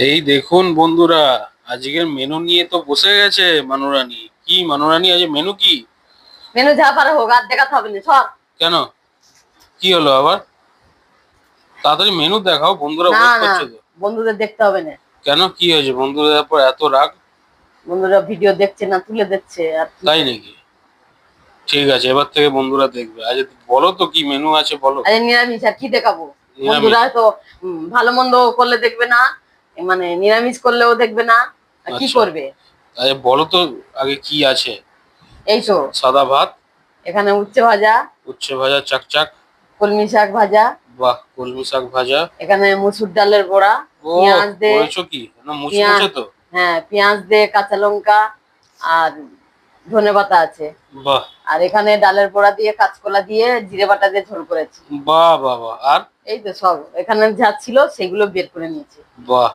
এই দেখুন বন্ধুরা, আজকের মেনু নিয়ে তো বসে গেছে মানুরানী। কি মানুরানী, আজ মেনু কি? মেনু যা পারে হোক, আর দেখাতে হবে না, সর। কেন, কি হলো আবার? তাড়াতাড়ি মেনু দেখাও, বন্ধুরা না ওয়েট না, করছে তো। বন্ধুদের দেখতে হবে না। কেন, কি হয়েছে বন্ধুদের উপর এত রাগ? বন্ধুরা ভিডিও দেখছে না, তুলে দিচ্ছে আর কি তাই করবে। নাকি? ঠিক আছে, এবার থেকে বন্ধুরা দেখবে। আজ বলো তো কি মেনু আছে, বলো। আরে নিরামিষ, আর কি দেখাবো? বন্ধুরা নিরামিষ? তো ভালো মন্দ করলে দেখবে না, মানে নিরামিষ করলেও দেখবে না, আর কি আচ্ছা, করবে? আরে বলো তো আগে কি আছে। এই তো, সাদা ভাত, এখানে উচ্ছে ভাজা, উচ্ছে ভাজা চাকচাক। কলমি শাক ভাজা, বাহ, কলমি শাক ভাজা। এখানে মুসুর ডালের বড়া, ও, পেঁয়াজ দে, করেছো কি না, পেঁয়াজ, মুচমুচে তো। হ্যাঁ পেঁয়াজ দে, কাঁচা লঙ্কা আর ধনেপাতা আছে। বাহ। আর এখানে ডালের বড়া দিয়ে, কাঁচকলা দিয়ে, জিরে বাটা দিয়ে ঝোল করেছি। বাহ বাহ বাহ, আর? এই তো সব এখানে যা ছিল সেগুলো বের করে নিয়েছি। বাহ।